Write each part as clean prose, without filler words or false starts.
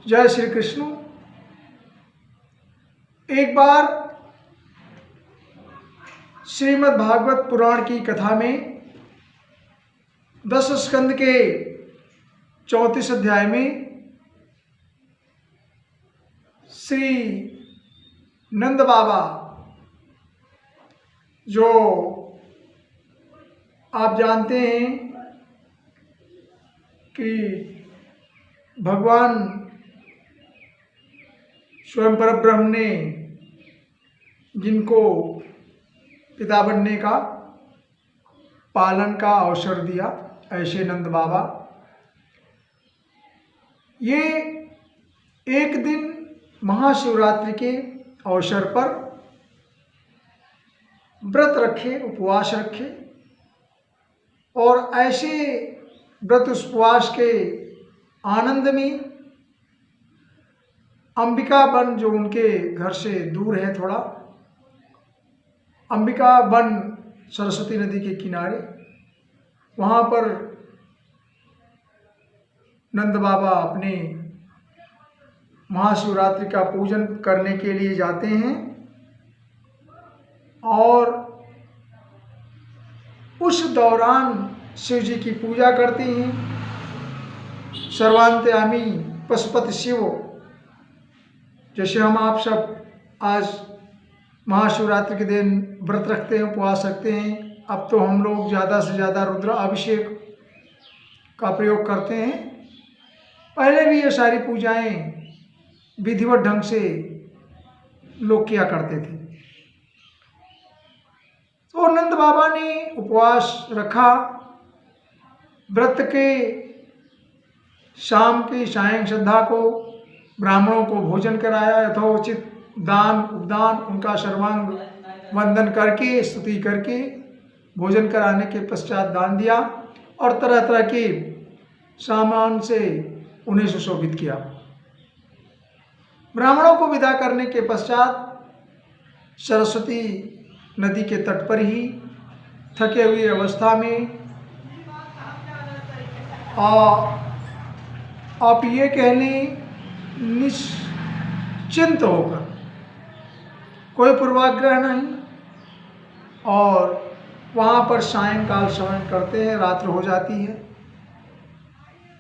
जय श्री कृष्ण। एक बार श्रीमद् भागवत पुराण की कथा में 10 स्कंद के 34 अध्याय में श्री नंद बाबा, जो आप जानते हैं कि भगवान स्वयं परब्रह्म ने जिनको पिता बनने का, पालन का अवसर दिया, ऐसे नंद बाबा ये एक दिन महाशिवरात्रि के अवसर पर व्रत रखे, उपवास रखे और ऐसे व्रत उपवास के आनंद में अंबिका वन, जो उनके घर से दूर है थोड़ा, अंबिका वन सरस्वती नदी के किनारे, वहाँ पर नंद बाबा अपने महाशिवरात्रि का पूजन करने के लिए जाते हैं और उस दौरान शिव जी की पूजा करते हैं। सर्वांतयामी पशुपति शिव, जैसे हम आप सब आज महाशिवरात्रि के दिन व्रत रखते हैं, उपवास रखते हैं, अब तो हम लोग ज़्यादा से ज़्यादा रुद्र अभिषेक का प्रयोग करते हैं। पहले भी ये सारी पूजाएं विधिवत ढंग से लोग किया करते थे। तो नंद बाबा ने उपवास रखा, व्रत के शाम की सायं संध्या को ब्राह्मणों को भोजन कराया, यथोचित दान उपदान उनका सर्वांग वंदन करके, स्तुति करके भोजन कराने के पश्चात दान दिया और तरह तरह के सामान से उन्हें सुशोभित किया। ब्राह्मणों को विदा करने के पश्चात सरस्वती नदी के तट पर ही थके हुए अवस्था में आप ये कह लें निश्चिंत होकर, कोई पूर्वाग्रह नहीं, और वहाँ पर सायंकाल शयन करते हैं। रात्र हो जाती है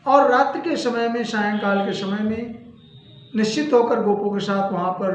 और रात्रि के समय में, सायंकाल के समय में निश्चित होकर गोपों के साथ वहाँ पर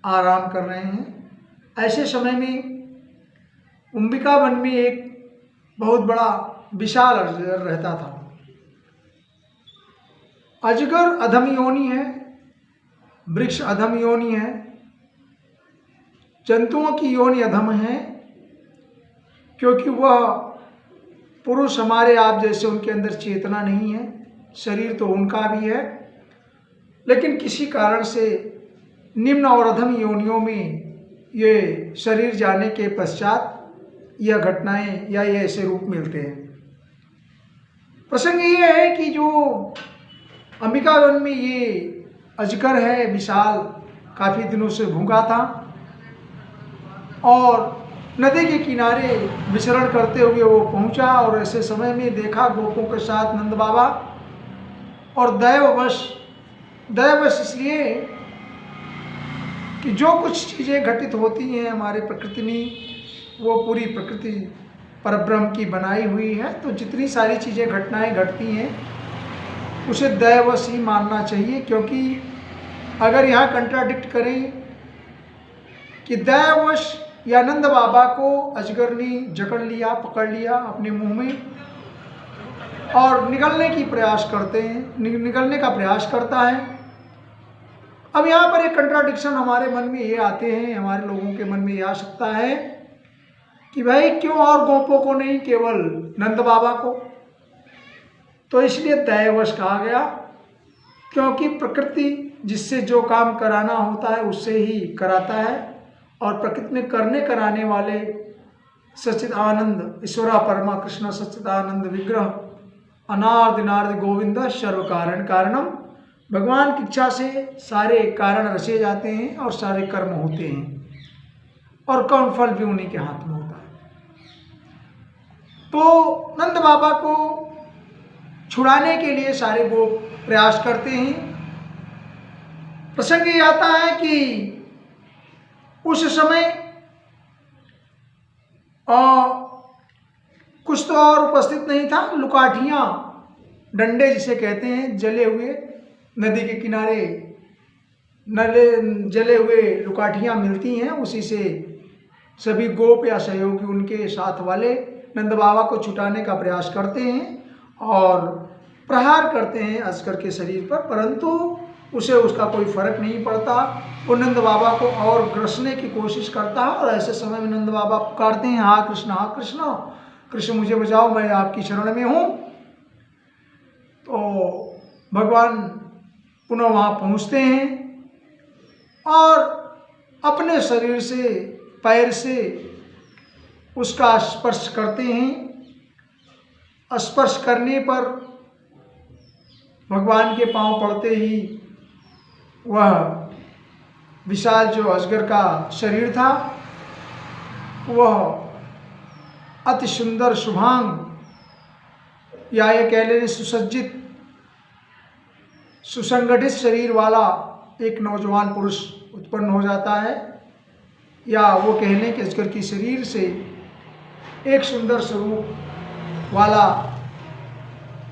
आराम कर रहे हैं। ऐसे समय में अंबिका वन में एक बहुत बड़ा विशाल अजगर रहता था। अजगर अधम योनि है, वृक्ष अधम योनि है, जंतुओं की योनि अधम है, क्योंकि वह पुरुष हमारे आप जैसे उनके अंदर चेतना नहीं है, शरीर तो उनका भी है, लेकिन किसी कारण से निम्न और अधम योनियों में ये शरीर जाने के पश्चात यह घटनाएं या ये ऐसे रूप मिलते हैं। प्रसंग ये है कि जो अंबिका वन में ये अजगर है विशाल, काफ़ी दिनों से भूखा था और नदी के किनारे विचरण करते हुए वो पहुंचा और ऐसे समय में देखा गोपों के साथ नंद बाबा, और दैववश इसलिए कि जो कुछ चीज़ें घटित होती हैं हमारे प्रकृति में, वो पूरी प्रकृति परब्रह्म की बनाई हुई है। तो जितनी सारी चीज़ें घटनाएं घटती हैं उसे दैववश ही मानना चाहिए, क्योंकि अगर यहाँ कंट्राडिक्ट करें कि दैववश या नंद बाबा को अजगर ने जकड़ लिया, पकड़ लिया अपने मुंह में और निगलने का प्रयास करता है। अब यहाँ पर एक कंट्राडिक्शन हमारे मन में ये आते हैं, हमारे लोगों के मन में ये आ सकता है कि भाई क्यों और गोपों को नहीं, केवल नंद बाबा को? तो इसलिए दैववश कहा गया, क्योंकि प्रकृति जिससे जो काम कराना होता है उससे ही कराता है, और प्रकृति में करने कराने वाले सच्चिदानंद ईश्वरा परमा कृष्ण सच्चिदानंद विग्रह अनादिनार्द गोविंद सर्व कारण कारणम, भगवान की इच्छा से सारे कारण रचे जाते हैं और सारे कर्म होते हैं, और कौन फल भी उन्हीं के हाथ में होता है। तो नंद बाबा को छुड़ाने के लिए सारे वो प्रयास करते हैं प्रसंग ये आता है कि उस समय कुछ तो और उपस्थित नहीं था। लुकाठियाँ, डंडे जिसे कहते हैं, जले हुए नदी के किनारे जले हुए लुकाठियाँ मिलती हैं, उसी से सभी गोप या सहयोगी उनके साथ वाले नंद बाबा को छुटाने का प्रयास करते हैं और प्रहार करते हैं अजगर के शरीर पर, परंतु उसे उसका कोई फर्क नहीं पड़ता। वो नंद बाबा को और ग्रसने की कोशिश करता है और ऐसे समय में नंद बाबा पुकारते हैं, हाँ कृष्ण, हाँ कृष्ण, कृष्ण मुझे बचाओ, मैं आपकी शरण में हूँ। तो भगवान पुनः वहाँ पहुँचते हैं और अपने शरीर से, पैर से उसका स्पर्श करते हैं। स्पर्श करने पर भगवान के पांव पड़ते ही वह विशाल जो अजगर का शरीर था वह अति सुंदर शुभांग, या ये कह लें सुसज्जित सुसंगठित शरीर वाला एक नौजवान पुरुष उत्पन्न हो जाता है, या वो कहने के अजगर की शरीर से एक सुंदर स्वरूप वाला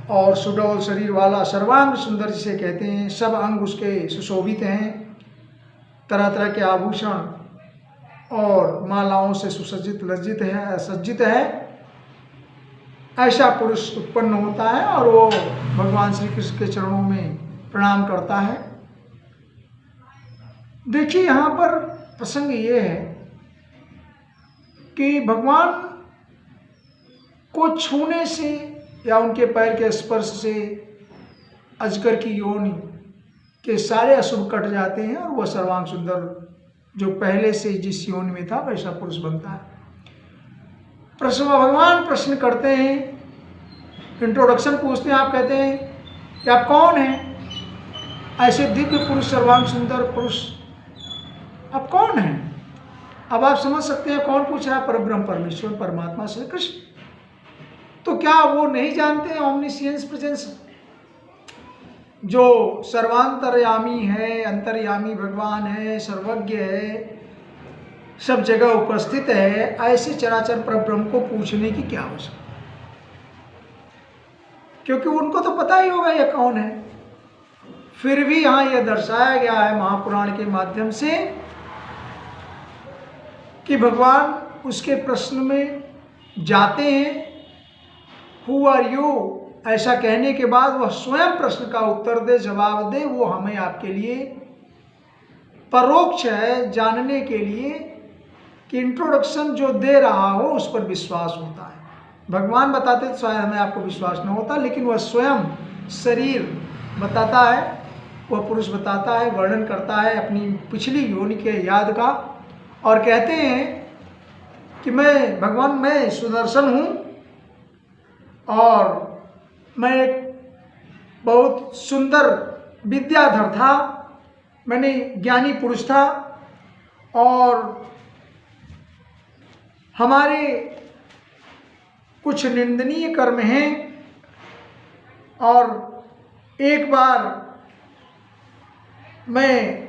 और सुडौल शरीर वाला, सर्वांग सुंदर जिसे कहते हैं, सब अंग उसके सुशोभित हैं, तरह तरह के आभूषण और मालाओं से सुसज्जित सज्जित है, ऐसा पुरुष उत्पन्न होता है और वो भगवान श्री कृष्ण के चरणों में प्रणाम करता है। देखिए यहाँ पर प्रसंग ये है कि भगवान को छूने से या उनके पैर के स्पर्श से अजगर की योनि के सारे अशुभ कट जाते हैं और वह सर्वांग सुंदर जो पहले से जिस योनि में था वैसा पुरुष बनता है। भगवान प्रश्न करते हैं, इंट्रोडक्शन पूछते हैं, आप कहते हैं कि आप कौन हैं? ऐसे दिव्य पुरुष, सर्वांग सुंदर पुरुष, आप कौन हैं? अब आप समझ सकते हैं कौन पूछ रहा है, परब्रह्म परमेश्वर परमात्मा श्री कृष्ण। तो क्या वो नहीं जानते हैं ओमनिशियंस प्रेजेंस, जो सर्वांतरयामी है, अंतर्यामी भगवान है, सर्वज्ञ है, सब जगह उपस्थित है, ऐसे चराचर परब्रह्म को पूछने की क्या आवश्यकता? क्योंकि उनको तो पता ही होगा ये कौन है। फिर भी यहाँ यह दर्शाया गया है महापुराण के माध्यम से कि भगवान उसके प्रश्न में जाते हैं, हु आर यू, ऐसा कहने के बाद वह स्वयं प्रश्न का उत्तर दे, जवाब दे, वो हमें आपके लिए परोक्ष है, जानने के लिए कि इंट्रोडक्शन जो दे रहा हो उस पर विश्वास होता है। भगवान बताते तो शायद हमें आपको विश्वास न होता, लेकिन वह स्वयं शरीर बताता है, वह पुरुष बताता है, वर्णन करता है अपनी पिछली योनि के याद का, और कहते हैं कि मैं भगवान, मैं सुदर्शन हूँ और मैं एक बहुत सुंदर विद्याधर था, मैंने ज्ञानी पुरुष था और हमारे कुछ निंदनीय कर्म हैं और एक बार मैं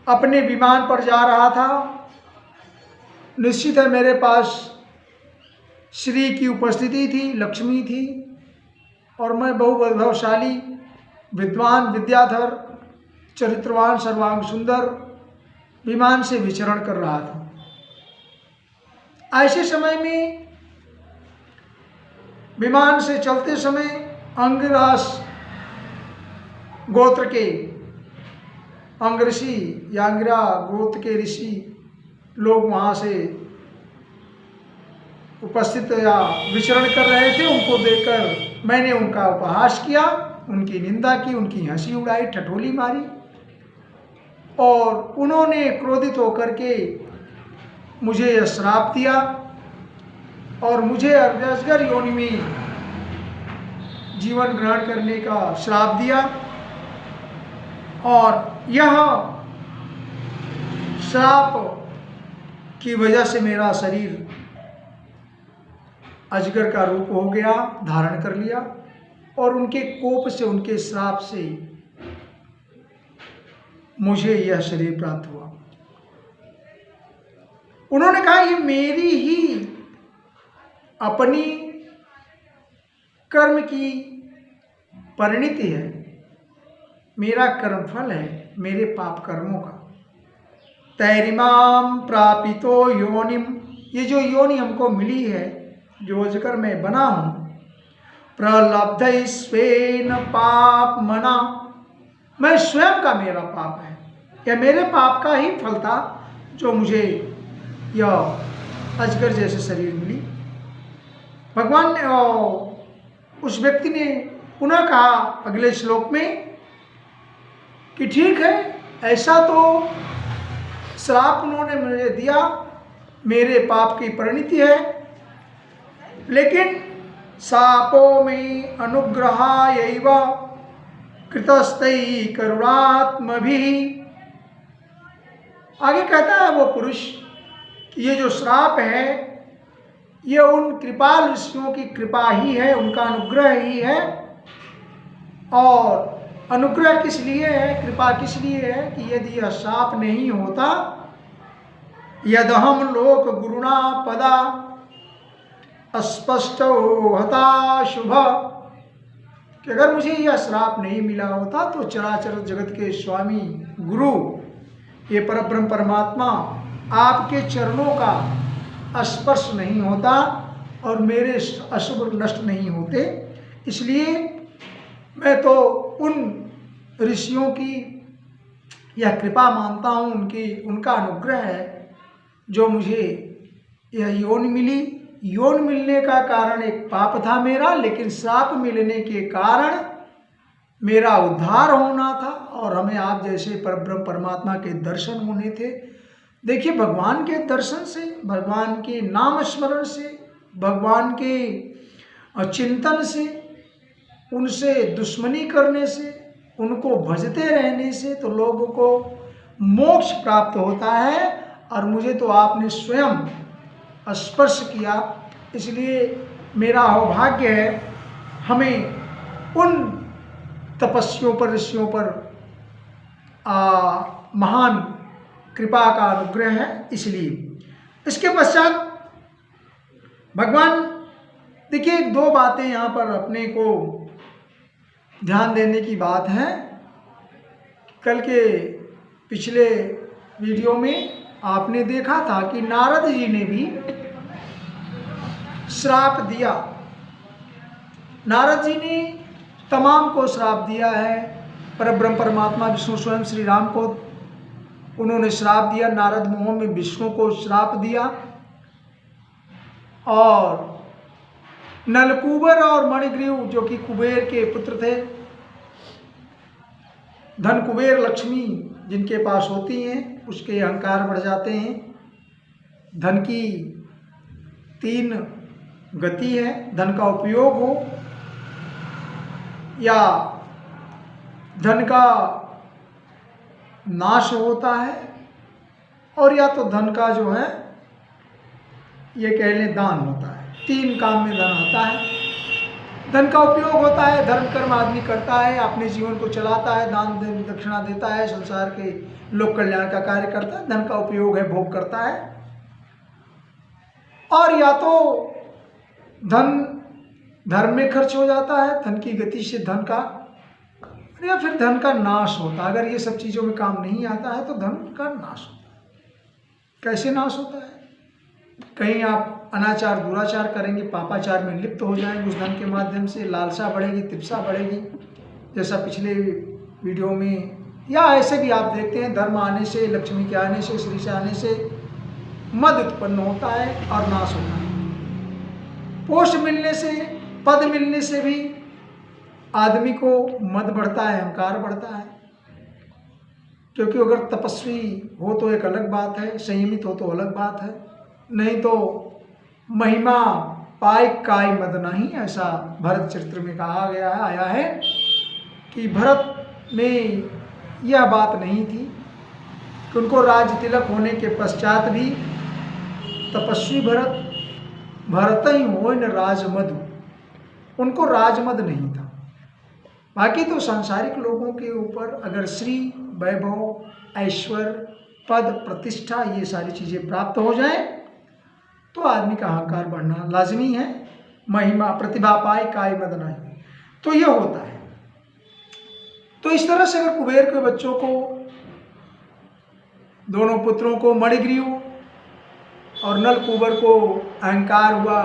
अपने विमान पर जा रहा था, निश्चित है मेरे पास श्री की उपस्थिति थी, लक्ष्मी थी और मैं बहुवैभवशाली, विद्वान, विद्याधर, चरित्रवान, सर्वांग सुंदर विमान से विचरण कर रहा था। ऐसे समय में विमान से चलते समय अंगिरास गोत्र के अंग ऋषि या अंगिरा गोत्र के ऋषि लोग वहाँ से उपस्थित या विचरण कर रहे थे। उनको देखकर मैंने उनका उपहास किया, उनकी निंदा की, उनकी हंसी उड़ाई, ठठोली मारी और उन्होंने क्रोधित होकर के मुझे यह श्राप दिया और मुझे अजगर योनि में जीवन ग्रहण करने का श्राप दिया। और यह श्राप की वजह से मेरा शरीर अजगर का रूप हो गया, धारण कर लिया और उनके कोप से, उनके श्राप से मुझे यह शरीर प्राप्त हुआ। उन्होंने कहा ये मेरी ही अपनी कर्म की परिणति है, मेरा कर्मफल है, मेरे पाप कर्मों का। तैरिमाम प्रापितो योनिम, ये जो योनि हमको मिली है, जो जगह मैं बना हूं, प्रलब्ध स्वेन पाप मना, मैं स्वयं का मेरा पाप है, या मेरे पाप का ही फल था जो मुझे यह अजगर जैसे शरीर मिली। भगवान ने, उस व्यक्ति ने पुनः कहा अगले श्लोक में कि ठीक है, ऐसा तो श्राप उन्होंने मुझे दिया, मेरे पाप की परिणति है, लेकिन शापो में अनुग्रहायैव कृतस्तै करुणात्मभिः। आगे कहता है वो पुरुष कि ये जो श्राप है ये उन कृपाल ऋषियों की कृपा ही है, उनका अनुग्रह ही है। और अनुग्रह किस लिए है, कृपा किस लिए है कि यदि यह शाप नहीं होता, यदहम लोक गुरुणा पदा अस्पष्ट हता शुभ, कि अगर मुझे यह श्राप नहीं मिला होता तो चराचर जगत के स्वामी गुरु, ये परब्रह्म परमात्मा, आपके चरणों का स्पर्श नहीं होता और मेरे अशुभ नष्ट नहीं होते। इसलिए मैं तो उन ऋषियों की यह कृपा मानता हूँ, उनका अनुग्रह है जो मुझे यह योनि मिली। योनि मिलने का कारण एक पाप था मेरा, लेकिन श्राप मिलने के कारण मेरा उद्धार होना था और हमें आप जैसे परब्रह्म परमात्मा के दर्शन होने थे। देखिए, भगवान के दर्शन से, भगवान के नाम स्मरण से, भगवान के चिंतन से, उनसे दुश्मनी करने से, उनको भजते रहने से तो लोगों को मोक्ष प्राप्त होता है। और मुझे तो आपने स्वयं स्पर्श किया, इसलिए मेरा सौभाग्य है। हमें उन तपस्वियों पर, ऋषियों पर महान कृपा का अनुग्रह है। इसलिए इसके पश्चात भगवान, देखिए, दो बातें यहाँ पर अपने को ध्यान देने की बात है। कल के पिछले वीडियो में आपने देखा था कि नारद जी ने भी श्राप दिया। नारद जी ने तमाम को श्राप दिया है। परब्रह्म परमात्मा विष्णु स्वयं श्री राम को उन्होंने श्राप दिया, नारद मोह में विष्णु को श्राप दिया, और नलकूबर और मणिग्रीव जो कि कुबेर के पुत्र थे, धन कुबेर लक्ष्मी जिनके पास होती हैं उसके अहंकार बढ़ जाते हैं। धन की 3 गति है, धन का उपयोग हो या धन का नाश होता है, और या तो धन का जो है ये कह लें दान होता है। 3 काम में धन आता है। धन का उपयोग होता है, धर्म कर्म आदमी करता है, अपने जीवन को चलाता है, दान दक्षिणा देता है, संसार के लोक कल्याण का कार्य करता है। धन का उपयोग है, भोग करता है। और या तो धन धर्म में खर्च हो जाता है, धन की गति से धन का, या फिर धन का नाश होता है। अगर ये सब चीज़ों में काम नहीं आता है तो धन का नाश होता है। कैसे नाश होता है? कहीं आप अनाचार दुराचार करेंगे, पापाचार में लिप्त हो जाएंगे, उस धन के माध्यम से लालसा बढ़ेगी, तृप्सा बढ़ेगी, जैसा पिछले वीडियो में, या ऐसे भी आप देखते हैं धर्म आने से, लक्ष्मी के आने से, श्री से आने से मद उत्पन्न होता है और नाश होता है। पोस्ट मिलने से, पद मिलने से भी आदमी को मद बढ़ता है, अहंकार बढ़ता है। क्योंकि अगर तपस्वी हो तो एक अलग बात है, संयमित हो तो अलग बात है, नहीं तो महिमा पाय काय मद नहीं, ऐसा भरत चरित्र में कहा गया है, आया है कि भरत में यह बात नहीं थी कि उनको राज तिलक होने के पश्चात भी तपस्वी भरत ही हो न राजमद, उनको राजमद नहीं था। बाकी तो सांसारिक लोगों के ऊपर अगर श्री, वैभव, ऐश्वर्य, पद, प्रतिष्ठा ये सारी चीज़ें प्राप्त हो जाए तो आदमी का अहंकार बढ़ना लाजमी है। महिमा प्रतिभा पाए काय मद नहीं, तो ये होता है। तो इस तरह से अगर कुबेर के बच्चों को, दोनों पुत्रों को मणिग्रीव और नलकूबर को अहंकार हुआ,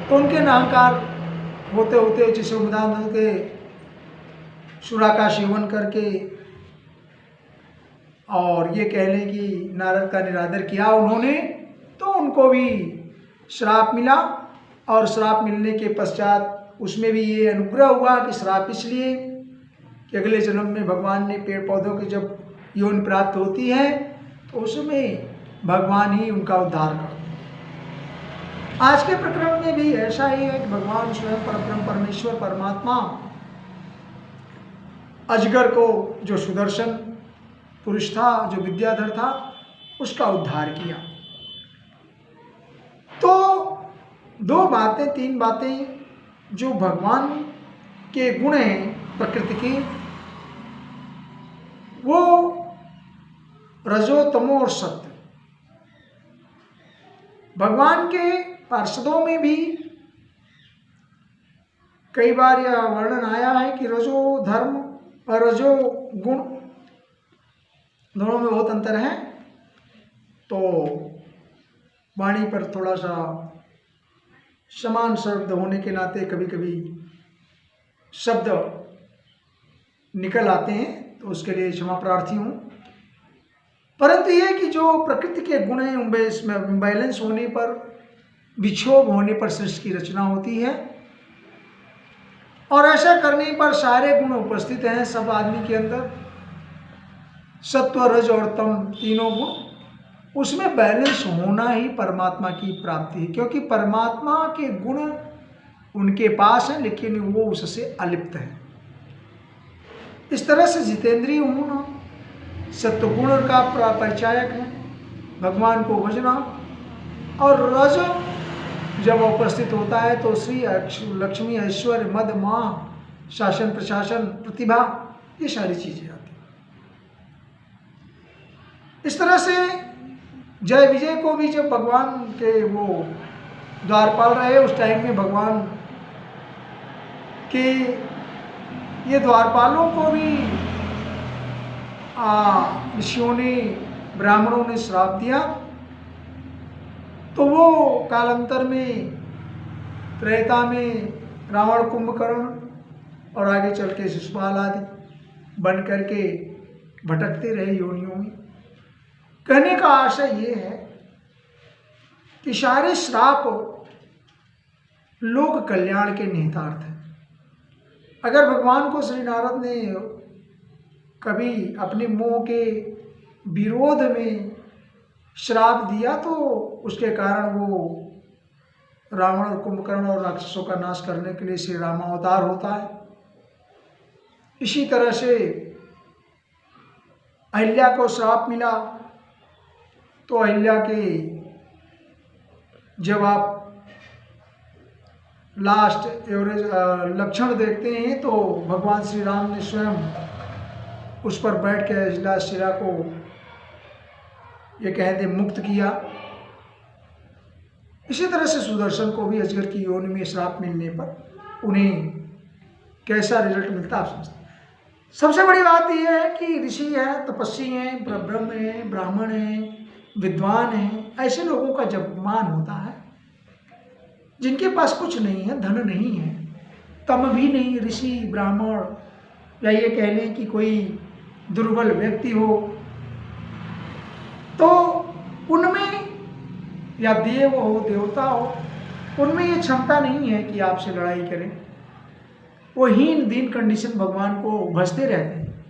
तो उनके अहंकार होते होते जैसे उदाहरण के सुरा का सेवन करके और ये कह लें कि नारद का निरादर किया उन्होंने, तो उनको भी श्राप मिला। और श्राप मिलने के पश्चात उसमें भी ये अनुग्रह हुआ कि श्राप इसलिए कि अगले जन्म में भगवान ने पेड़ पौधों की जब योनि प्राप्त होती है तो उसमें भगवान ही उनका उद्धार करते हैं। आज के प्रकरण में भी ऐसा ही है कि भगवान स्वयं परब्रह्म परमेश्वर परमात्मा अजगर को, जो सुदर्शन पुरुष था, जो विद्याधर था, उसका उद्धार किया। तो दो बातें, तीन बातें जो भगवान के गुण हैं प्रकृति के, वो रजो, तमो और सत्य। भगवान के पार्षदों में भी कई बार यह वर्णन आया है कि रजो धर्म और रजो गुण दोनों में बहुत अंतर है। तो वाणी पर थोड़ा सा समान शब्द होने के नाते कभी कभी शब्द निकल आते हैं, तो उसके लिए क्षमा प्रार्थी हूँ। परंतु ये कि जो प्रकृति के गुण हैं उनमें इसमें बैलेंस होने पर, विक्षोभ होने पर सृष्टि की रचना होती है। और ऐसा करने पर सारे गुण उपस्थित हैं सब आदमी के अंदर, सत्व, रज और तम तीनों गुण, उसमें बैलेंस होना ही परमात्मा की प्राप्ति है। क्योंकि परमात्मा के गुण उनके पास हैं लेकिन वो उससे अलिप्त है। इस तरह से जितेंद्रिय होना सत्वगुण का परिचायक है, भगवान को भजना। और रज जब उपस्थित होता है तो श्री, लक्ष्मी, ऐश्वर्य, मद, माह, शासन प्रशासन, प्रतिभा, ये सारी चीजें आती हैं। इस तरह से जय विजय को भी जब भगवान के वो द्वारपाल रहे उस टाइम में भगवान के ये द्वारपालों को भी ऋषियों ने, ब्राह्मणों ने श्राप दिया। तो वो कालांतर में त्रेता में रावण, कुंभकर्ण और आगे चल के शिशुपाल आदि बन करके भटकते रहे योनियों में। कहने का आशय ये है कि सारे श्राप लोक कल्याण के निहितार्थ हैं। अगर भगवान को श्री नारद ने कभी अपने मोह के विरोध में श्राप दिया तो उसके कारण वो रावण और कुंभकर्ण और राक्षसों का नाश करने के लिए श्री रामावतार होता है। इसी तरह से अहिल्या को श्राप मिला तो अहिल्या के जब आप लास्ट एवरेज लक्षण देखते हैं तो भगवान श्री राम ने स्वयं उस पर बैठ के अहिल्या शिरा को ये कहते मुक्त किया। इसी तरह से सुदर्शन को भी अजगर की योनि में श्राप मिलने पर उन्हें कैसा रिजल्ट मिलता आप समझते। सबसे बड़ी बात यह है कि ऋषि हैं, तपस्वी हैं, ब्रह्म हैं, ब्राह्मण हैं, विद्वान हैं, ऐसे लोगों का जब मान होता है जिनके पास कुछ नहीं है, धन नहीं है, तम भी नहीं, ऋषि ब्राह्मण या ये कह लें कि कोई दुर्बल व्यक्ति हो, तो उनमें या देव हो, देवता हो, उनमें ये क्षमता नहीं है कि आपसे लड़ाई करें। वो हीन दीन कंडीशन भगवान को भजते रहते हैं।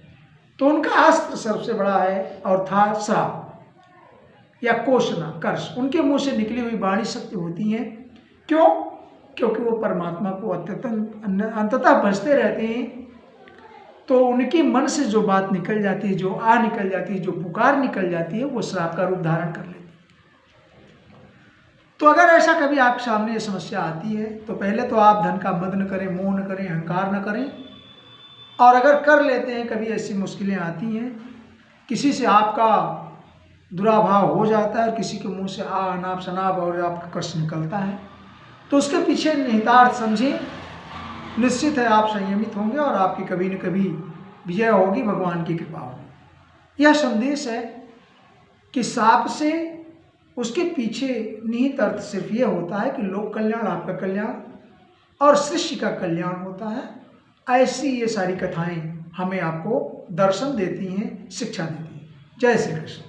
तो उनका अस्त्र सबसे बड़ा है और था श्राप या कोषना, कर्ष। उनके मुंह से निकली हुई वाणी शक्ति होती है। क्यों? क्योंकि वो परमात्मा को अंततः भजते रहते हैं। तो उनके मन से जो बात निकल जाती है, जो निकल जाती है, जो पुकार निकल जाती है, वो श्राप का रूप धारण कर लेती है। तो अगर ऐसा कभी आपके सामने ये समस्या आती है तो पहले तो आप धन का मद न करें, मोह न करें, अहंकार न करें, और अगर कर लेते हैं, कभी ऐसी मुश्किलें आती हैं, किसी से आपका दुराभाव हो जाता है, किसी के मुंह से अनाप शनाप और आपका कष्ट निकलता है, तो उसके पीछे निहितार्थ समझें। निश्चित है आप संयमित होंगे और आपकी कभी न कभी विजय होगी, भगवान की कृपा होगी। यह संदेश है कि सांप से उसके पीछे निहित अर्थ सिर्फ यह होता है कि लोक कल्याण, आपका कल्याण और सृष्टि का कल्याण होता है। ऐसी ये सारी कथाएं हमें आपको दर्शन देती हैं, शिक्षा देती हैं। जय श्री कृष्ण।